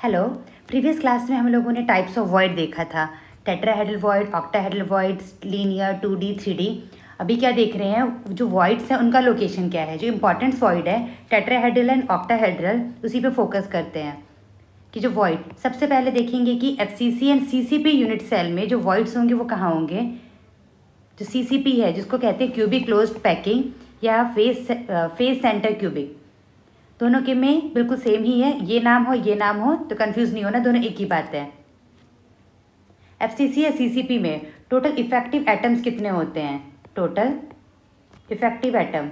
Hello. Previous class में हम लोगों ने टाइप्स ऑफ वॉइड देखा था, tetrahedral void, octahedral void, linear, 2D, 3D। अभी क्या देख रहे हैं, जो वॉइड्स हैं उनका लोकेशन क्या है। जो इंपॉर्टेंट वॉइड है टेट्राहेड्रल एंड ऑक्टाहेड्रल, उसी पे फोकस करते हैं कि जो वॉइड सबसे पहले देखेंगे कि FCC and CCP unit cell में जो वॉइड्स होंगे वो कहाँ होंगे। जो CCP है जिसको कहते हैं क्यूबिक क्लोज्ड पैकिंग या फेस सेंटर क्यूबिक, दोनों के में बिल्कुल सेम ही है। ये नाम हो तो कंफ्यूज नहीं होना, दोनों एक ही बात है। FCC या CCP में टोटल इफेक्टिव एटम्स कितने होते हैं? टोटल इफेक्टिव एटम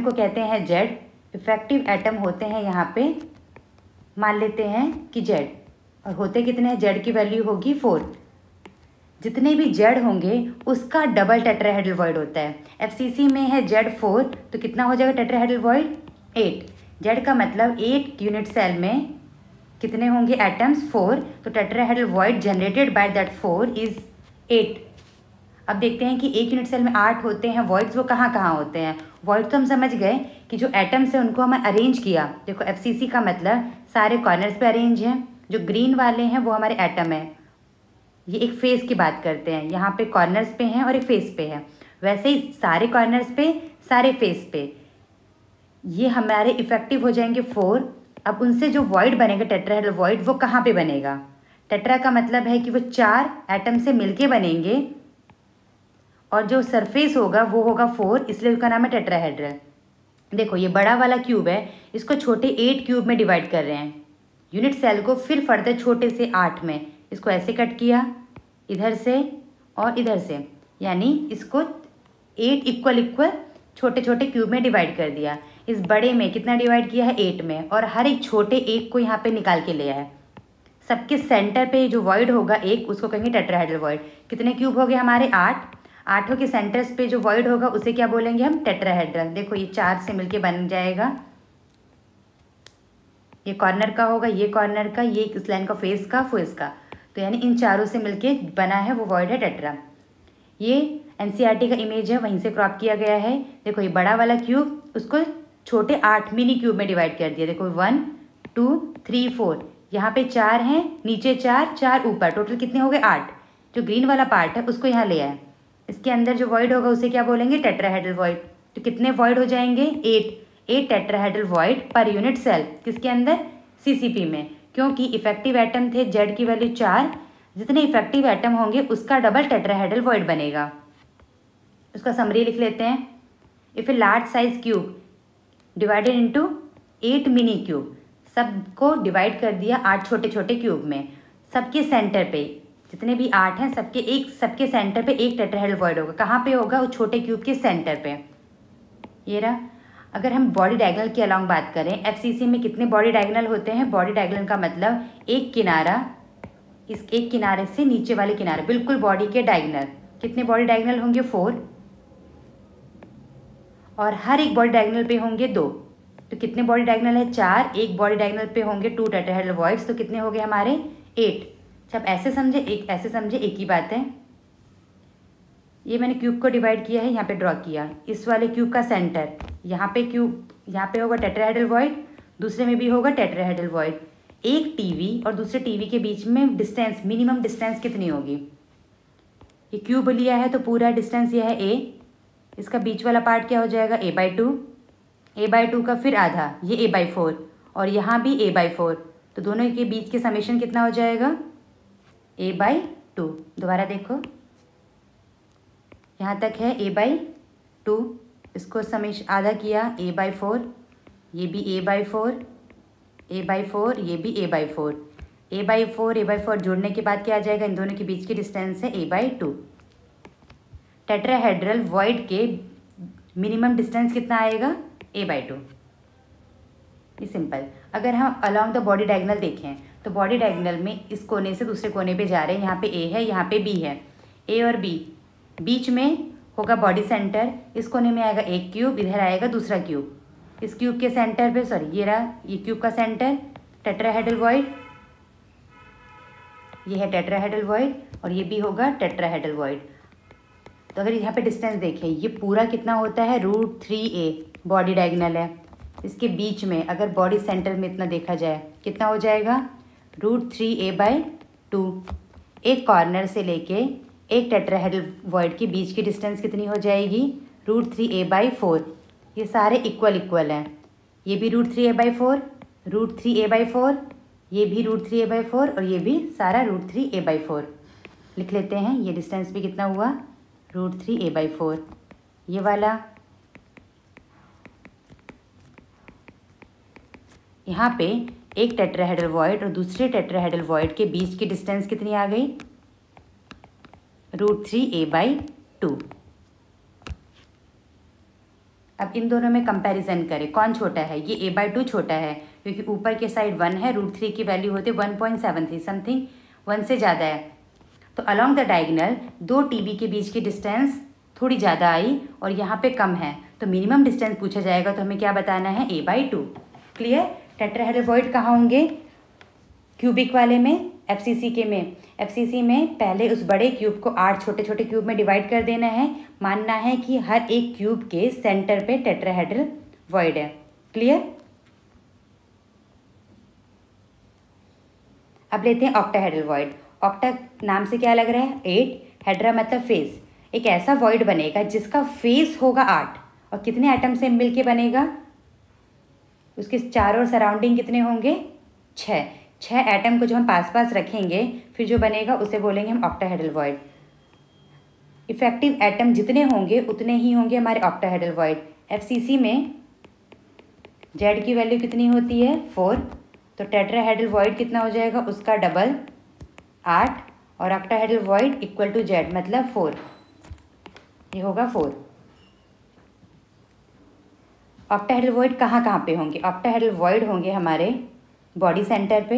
को कहते हैं जेड। इफेक्टिव एटम होते हैं यहाँ पे, मान लेते हैं कि जेड, और होते कितने हैं? जेड की वैल्यू होगी 4। जितने भी जेड होंगे उसका डबल टेट्राहेड्रल वॉइड होता है। FCC में है जेड 4, तो कितना हो जाएगा टेट्राहेड्रल वॉइड? 8। जेड का मतलब 8 यूनिट सेल में कितने होंगे एटम्स? 4। तो tetrahedral void generated by that 4 is 8। अब देखते हैं कि एक यूनिट सेल में 8 होते हैं वॉइड्स, वो कहाँ कहाँ होते हैं। वॉइड तो हम समझ गए कि जो एटम्स है उनको हमने अरेंज किया। देखो FCC का मतलब सारे कॉर्नर्स पे अरेंज हैं। जो ग्रीन वाले हैं वो हमारे एटम है। ये एक फेस की बात करते हैं, यहाँ पे कॉर्नर्स पे हैं और एक फेस पे है। वैसे ही सारे कॉर्नर्स पे, सारे फेस पे ये हमारे इफेक्टिव हो जाएंगे 4। अब उनसे जो वॉइड बनेगा टेट्राहेड्रल वॉइड, वो कहाँ पे बनेगा? टेट्रा का मतलब है कि वो 4 एटम से मिलके बनेंगे और जो सरफेस होगा वो होगा 4, इसलिए उसका नाम है टेट्राहेड्रल। देखो ये बड़ा वाला क्यूब है, इसको छोटे 8 क्यूब में डिवाइड कर रहे हैं। यूनिट सेल को फिर फर्दर छोटे से 8 में, इसको ऐसे कट किया इधर से और इधर से, यानी इसको 8 इक्वल छोटे छोटे क्यूब में डिवाइड कर दिया। इस बड़े में कितना डिवाइड किया है? 8 में, और हर एक छोटे एक को यहाँ पे निकाल के ले आया। सबके सेंटर पे जो वॉइड होगा एक, उसको कहेंगे टेट्राहेड्रल वॉइड। कितने क्यूब हो गए हमारे? 8। 8 के सेंटर्स पे जो वॉइड होगा उसे क्या बोलेंगे हम? टेट्राहेड्रल। देखो ये 4 से मिलके बन जाएगा। ये कॉर्नर का होगा, ये कॉर्नर का, ये इस लाइन का फेस का, तो यानी इन चारों से मिलके बना है वो वॉइड है टेट्रा। ये NCERT का इमेज है, वहीं से क्रॉप किया गया है। देखो ये बड़ा वाला क्यूब, उसको छोटे 8 मिनी क्यूब में डिवाइड कर दिया। देखो 1 2 3 4, यहाँ पे 4 हैं, नीचे 4 ऊपर, टोटल कितने हो गए? 8। जो ग्रीन वाला पार्ट है उसको यहाँ ले आए। इसके अंदर जो वॉइड होगा उसे क्या बोलेंगे? Tetrahedral void. तो कितने वॉइड हो जाएंगे? 8 tetrahedral void per unit cell. किसके अंदर? CCP में, क्योंकि इफेक्टिव एटम थे जेड की वैल्यू 4। जितने इफेक्टिव एटम होंगे उसका डबल टेट्राहेड्रल वॉइड बनेगा। उसका समरी लिख लेते हैं। If a large size cube divided into 8 mini cube, सबको डिवाइड कर दिया 8 छोटे छोटे क्यूब में। सबके सेंटर पे, जितने भी 8 हैं सबके सेंटर पे एक टेट्राहेड्रल वॉइड होगा। कहाँ पे होगा? उस छोटे क्यूब के सेंटर पे। ये रहा। अगर हम बॉडी डायगोनल की अलॉन्ग बात करें, FCC में कितने बॉडी डायगोनल होते हैं? बॉडी डायगोनल का मतलब एक किनारा, इस एक किनारे से नीचे वाले किनारे, बिल्कुल बॉडी के डायगोनल। कितने बॉडी डायगोनल होंगे? 4। और हर एक बॉडी डायगोनल पे होंगे 2। तो कितने बॉडी डायगोनल है? 4। एक बॉडी डायगोनल पे होंगे 2 टेट्राहेड्रल वॉइड्स, तो कितने हो गए हमारे? 8। जब ऐसे समझे एक ही बात है। ये मैंने क्यूब को डिवाइड किया है, यहाँ पे ड्रॉ किया। इस वाले क्यूब का सेंटर, यहाँ पे होगा टेट्राहेड्रल वॉइड, दूसरे में भी होगा टेट्राहेड्रल वॉइड। एक टीवी और दूसरे टीवी के बीच में डिस्टेंस, मिनिमम डिस्टेंस कितनी होगी? ये क्यूब लिया है तो पूरा डिस्टेंस यह है A। इसका बीच वाला पार्ट क्या हो जाएगा? A/2। A/2 का फिर आधा, ये A/4, और यहाँ भी A/4। तो दोनों के बीच के समेशन कितना हो जाएगा? A/2। दोबारा देखो, यहाँ तक है A/2, इसको समेशन आधा किया A/4, ये भी A/4, A/4, ये भी A/4। A/4 जोड़ने के बाद क्या आ जाएगा? इन दोनों के बीच की डिस्टेंस है A/2। टेट्राहेड्रल वॉइड के मिनिमम डिस्टेंस कितना आएगा? A/2। ये सिंपल। अगर हम अलॉन्ग द बॉडी डायगोनल देखें तो बॉडी डायगोनल में इस कोने से दूसरे कोने पे जा रहे हैं। यहाँ पे A है, यहाँ पे B है। A और B, बीच में होगा बॉडी सेंटर। इस कोने में आएगा एक क्यूब, इधर आएगा दूसरा क्यूब। इस क्यूब के सेंटर पे, ये रहा ये क्यूब का सेंटर, टेट्राहेड्रल वॉइड। ये है टेट्राहेड्रल वॉइड और ये भी होगा टेट्राहेड्रल वॉइड। तो अगर यहाँ पे डिस्टेंस देखें, ये पूरा कितना होता है? √3a बॉडी डायगोनल है। इसके बीच में अगर बॉडी सेंटर में इतना देखा जाए कितना हो जाएगा, √3a/2। एक कॉर्नर से लेके एक टेट्राहेड्रल वॉइड के बीच की डिस्टेंस कितनी हो जाएगी, √3a/4। ये सारे इक्वल इक्वल हैं, ये भी √3a/4, √3a/4, ये भी √3a/4 और ये भी सारा √3a/4 लिख लेते हैं। ये डिस्टेंस भी कितना हुआ, √3a/4। ये वाला यहाँ पे एक टेट्राहेड्रल वॉइड और दूसरे टेट्राहेड्रल वॉइड के बीच की डिस्टेंस कितनी आ गई, √3a/2। अब इन दोनों में कंपैरिजन करें, कौन छोटा है, ये a/2 छोटा है क्योंकि ऊपर के साइड 1 है, √3 की वैल्यू होती है 1.73, समथिंग 1 से ज़्यादा है। तो अलॉन्ग द डायगोनल दो टीबी के बीच की डिस्टेंस थोड़ी ज़्यादा आई और यहाँ पे कम है, तो मिनिमम डिस्टेंस पूछा जाएगा तो हमें क्या बताना है, a/2। क्लियर। टेट्राहेड्रल वॉइड कहाँ होंगे, क्यूबिक वाले में, एफसीसी के में। एफसीसी में पहले उस बड़े क्यूब को 8 छोटे छोटे क्यूब में डिवाइड कर देना है, मानना है कि हर एक क्यूब के सेंटर पे टेट्राहेड्रल वॉइड है। क्लियर। अब लेते हैं ऑक्टाहेड्रल वॉइड। ऑक्टा नाम से क्या लग रहा है, 8, हेड्रा मतलब फेस। एक ऐसा वॉइड बनेगा जिसका फेस होगा 8 और कितने एटम से मिलके बनेगा, उसके चारों सराउंडिंग कितने होंगे, 6 एटम को जो हम पास पास रखेंगे फिर जो बनेगा उसे बोलेंगे हम ऑक्टाहेड्रल वॉइड। इफेक्टिव एटम जितने होंगे उतने ही होंगे हमारे ऑक्टाहेड्रल वॉइड। एफसीसी में जेड की वैल्यू कितनी होती है, 4, तो टेट्राहेड्रल वॉइड कितना हो जाएगा, उसका डबल 8 और octahedral void equal to Z मतलब 4, ये होगा 4। ऑक्टाहेड्रल वॉइड कहाँ पे होंगे, ऑक्टाहेड्रल वॉइड होंगे हमारे बॉडी सेंटर पे।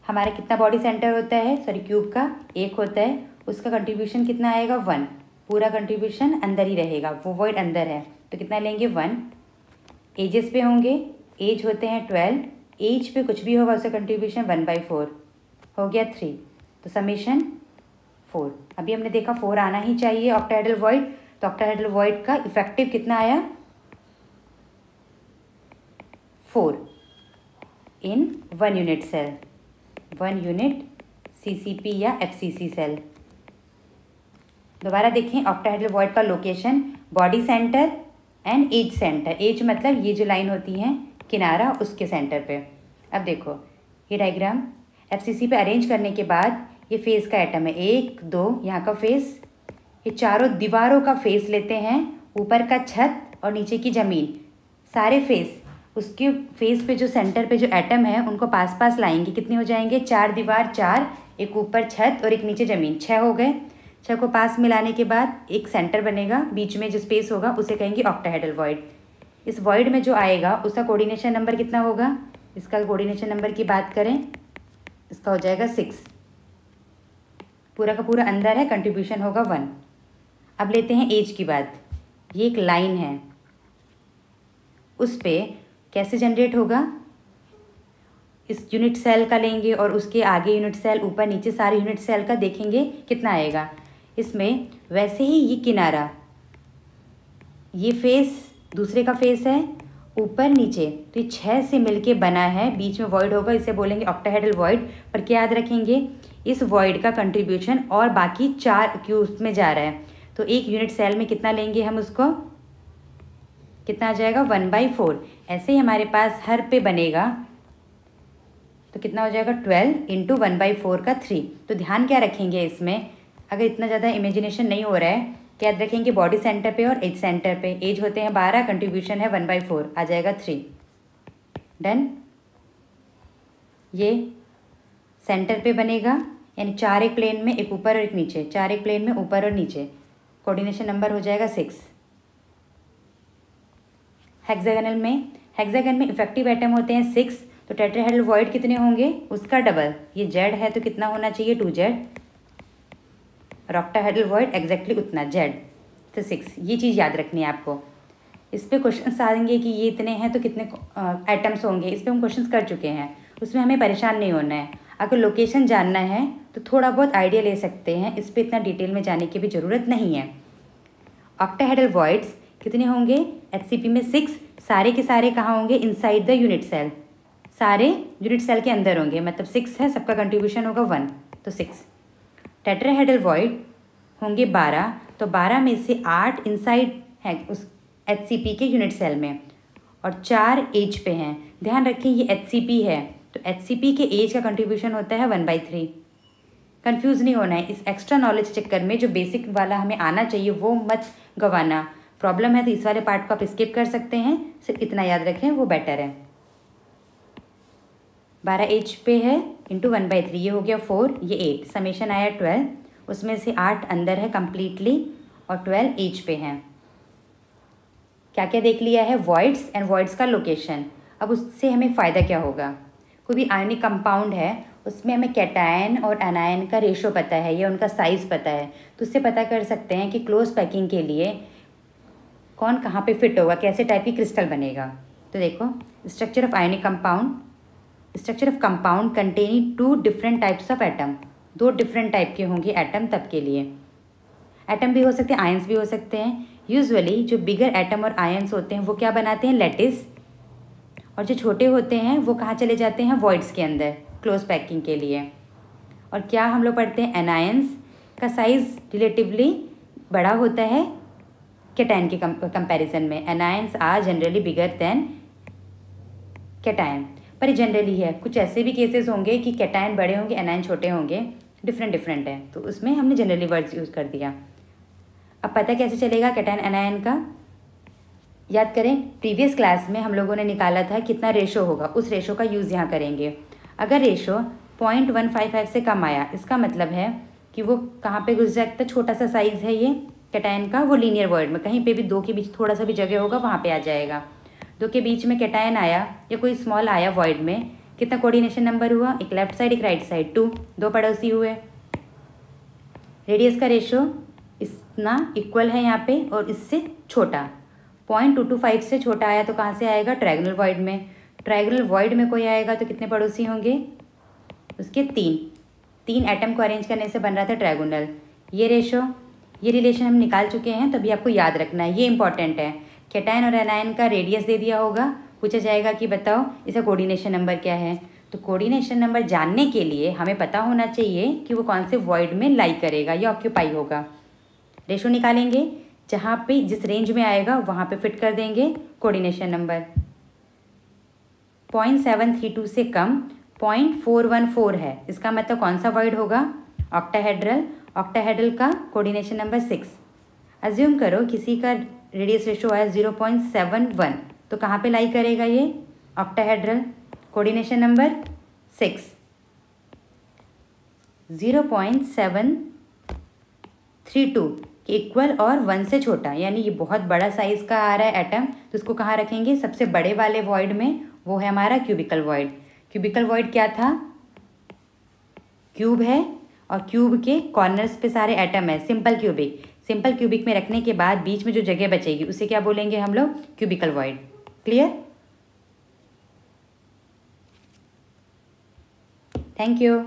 हमारा कितना बॉडी सेंटर होता है, सॉरी क्यूब का 1 होता है, उसका कंट्रीब्यूशन कितना आएगा, 1। पूरा कंट्रीब्यूशन अंदर ही रहेगा, वो वॉइड अंदर है तो कितना लेंगे, 1। एजेस पे होंगे, एज होते हैं 12, एज पे कुछ भी होगा उसका कंट्रीब्यूशन 1/4 हो गया 3, तो समेशन 4। अभी हमने देखा 4 आना ही चाहिए ऑक्टाहेड्रल वॉइड, तो ऑक्टाहेड्रल वॉइड का इफेक्टिव कितना आया, 4 in 1 unit cell, 1 unit CCP या एफसीसी सेल। दोबारा देखें ऑक्टाहेड्रल वॉइड का location, body centre and edge centre. Edge मतलब ये जो लाइन होती है किनारा, उसके सेंटर पे। अब देखो ये डायग्राम एफसीसी पे अरेंज करने के बाद ये फेस का एटम है, 1 2 यहाँ का फेस, ये चारों दीवारों का फेस लेते हैं, ऊपर का छत और नीचे की ज़मीन, सारे फेस उसके फेस पे जो सेंटर पे जो एटम है उनको पास पास लाएंगे, कितने हो जाएंगे, 4 दीवार 4, एक ऊपर छत और एक नीचे ज़मीन, 6 हो गए। 6 को पास मिलाने के बाद एक सेंटर बनेगा, बीच में जो स्पेस होगा उसे कहेंगे ऑक्टाहेड्रल वॉइड। इस वॉइड में जो आएगा उसका कोऑर्डिनेशन नंबर कितना होगा, इसका कोऑर्डिनेशन नंबर की बात करें इसका हो जाएगा 6, पूरा का पूरा अंदर है, कंट्रीब्यूशन होगा 1। अब लेते हैं एज की बात, ये एक लाइन है, उस पर कैसे जनरेट होगा, इस यूनिट सेल का लेंगे और उसके आगे यूनिट सेल, ऊपर नीचे सारे यूनिट सेल का देखेंगे कितना आएगा। इसमें वैसे ही ये किनारा, ये फेस दूसरे का फेस है, ऊपर नीचे, तो ये 6 से मिलके बना है, बीच में वॉइड होगा, इसे बोलेंगे ऑक्टाहेड्रल वॉइड। पर क्या याद रखेंगे, इस वॉइड का कंट्रीब्यूशन और बाकी 4 क्यूब्स में जा रहा है, तो एक यूनिट सेल में कितना लेंगे हम, उसको कितना आ जाएगा, 1/4। ऐसे ही हमारे पास हर पे बनेगा तो कितना हो जाएगा, 12 × 1/4 का 3। तो ध्यान क्या रखेंगे इसमें, अगर इतना ज़्यादा इमेजिनेशन नहीं हो रहा है, क्या याद रखेंगे, बॉडी सेंटर पे और एज सेंटर पे, एज होते हैं 12, कंट्रीब्यूशन है 1/4, आ जाएगा 3। डन। ये सेंटर पे बनेगा, यानी 4 एक प्लेन में, एक ऊपर और एक नीचे, 4 एक प्लेन में ऊपर और नीचे, कोऑर्डिनेशन नंबर हो जाएगा 6। हेक्सागोनल में, हेक्सागन में इफेक्टिव एटम होते हैं 6, तो टेट्राहेड्रल वॉइड कितने होंगे, उसका डबल, ये जेड है तो कितना होना चाहिए, 2Z, और ऑक्टाहेड्रल वॉइड एग्जैक्टली उतना जेड, तो 6। ये चीज़ याद रखनी है आपको। इस पर क्वेश्चन आएंगे कि ये इतने हैं तो कितने एटम्स होंगे, इस पर हम क्वेश्चन कर चुके हैं, उसमें हमें परेशान नहीं होना है। अगर लोकेशन जानना है तो थोड़ा बहुत आइडिया ले सकते हैं, इस पर इतना डिटेल में जाने की भी ज़रूरत नहीं है। ऑक्टाहेड्रल वॉइड्स कितने होंगे, एचसीपी में 6, सारे के सारे कहाँ होंगे? इनसाइड द यूनिट सेल, सारे यूनिट सेल के अंदर होंगे, मतलब 6 है, सबका कंट्रीब्यूशन होगा 1, तो 6। टेट्राहेड्रल वॉइड होंगे 12, तो 12 में से 8 इनसाइड है उस HCP के यूनिट सेल में और 4 एज पे हैं। ध्यान रखें ये HCP है, तो HCP के एज का कंट्रीब्यूशन होता है 1/3। कंफ्यूज नहीं होना है, इस एक्स्ट्रा नॉलेज चक्कर में जो बेसिक वाला हमें आना चाहिए वो मत गंवाना। प्रॉब्लम है तो इस वाले पार्ट को आप स्किप कर सकते हैं, सिर्फ इतना याद रखें वो बेटर है। 12 एज पे है इंटू 1/3, ये हो गया 4, ये 8, समेशन आया 12, उसमें से 8 अंदर है कम्प्लीटली और 12 एज पे हैं। क्या क्या देख लिया है? वॉइड्स एंड वॉइड्स का लोकेशन। अब उससे हमें फ़ायदा क्या होगा? कोई भी आयनिक कंपाउंड है उसमें हमें कैटायन और एनायन का रेशो पता है या उनका साइज़ पता है, तो उससे पता कर सकते हैं कि क्लोज पैकिंग के लिए कौन कहाँ पे फिट होगा, कैसे टाइप की क्रिस्टल बनेगा। तो देखो, structure of ionic compound, structure of compound containing 2 different types of atom, 2 different type के होंगे एटम तब के लिए। एटम भी हो सकते हैं, आयंस भी हो सकते हैं। यूजुअली जो बिगर एटम और आयंस होते हैं वो क्या बनाते हैं? लैटिस, और जो छोटे होते हैं वो कहाँ चले जाते हैं? वॉइड्स के अंदर, क्लोज पैकिंग के लिए। और क्या हम लोग पढ़ते हैं? एनायंस का साइज़ रिलेटिवली बड़ा होता है कैटायन के कंपैरिजन में। Anions are generally bigger than cation, पर ये जनरली है। कुछ ऐसे भी केसेस होंगे कि कैटायन बड़े होंगे, एनायन छोटे होंगे, डिफरेंट है, तो उसमें हमने जनरली वर्ड्स यूज़ कर दिया। अब पता कैसे चलेगा कैटायन एनायन का? याद करें, प्रीवियस क्लास में हम लोगों ने निकाला था कितना रेशो होगा, उस रेशो का यूज़ यहाँ करेंगे। अगर रेशो 0.155 से कम आया, इसका मतलब है कि वो कहाँ पे घुस जाता है? छोटा सा साइज़ है ये कैटायन का, वो लीनियर वर्ड में कहीं पे भी 2 के बीच थोड़ा सा भी जगह होगा वहाँ पे आ जाएगा। 2 के बीच में कैटायन आया या कोई स्मॉल आया वॉइड में, कितना कोऑर्डिनेशन नंबर हुआ? एक लेफ्ट साइड एक राइट साइड, 2, 2 पड़ोसी हुए। रेडियस का रेशो इतना इक्वल है यहाँ पे और इससे छोटा, 0.225 से छोटा आया तो कहाँ से आएगा? ट्रायंगुलर वॉइड में। ट्रायंगुलर वॉइड में कोई आएगा तो कितने पड़ोसी होंगे? उसके 3 एटम को अरेंज करने से बन रहा था ट्रायंगुलर। ये रेशो, ये रिलेशन हम निकाल चुके हैं, तभी आपको याद रखना है, ये इंपॉर्टेंट है। कैटायन और एनायन का रेडियस दे दिया होगा, पूछा जाएगा कि बताओ इसका कोऑर्डिनेशन नंबर क्या है। तो कोऑर्डिनेशन नंबर जानने के लिए हमें पता होना चाहिए कि वो कौन से वॉइड में लाई करेगा या ऑक्यूपाई होगा। रेशो निकालेंगे, जहाँ पे जिस रेंज में आएगा वहाँ पे फिट कर देंगे कोऑर्डिनेशन नंबर। 0.732 से कम 0.414 है, इसका मतलब कौन सा वॉइड होगा? ऑक्टाहेड्रल। ऑक्टाहेड्रल का कोऑर्डिनेशन नंबर 6। अज्यूम करो किसी का रेडियस रेशो है 0.71, तो कहाँ पे लाई करेगा ये? ऑक्टाहेड्रल। कोऑर्डिनेशन नंबर 6, 0.732 के इक्वल और 1 से छोटा, यानी ये बहुत बड़ा साइज़ का आ रहा है एटम, तो इसको कहाँ रखेंगे? सबसे बड़े वाले वॉइड में, वो है हमारा क्यूबिकल वॉइड। क्यूबिकल वॉइड क्या था? क्यूब है और क्यूब के कॉर्नर्स पे सारे एटम है, सिंपल क्यूबिक। सिंपल क्यूबिक में रखने के बाद बीच में जो जगह बचेगी उसे क्या बोलेंगे हम लोग? Cubical void. Clear? Thank you.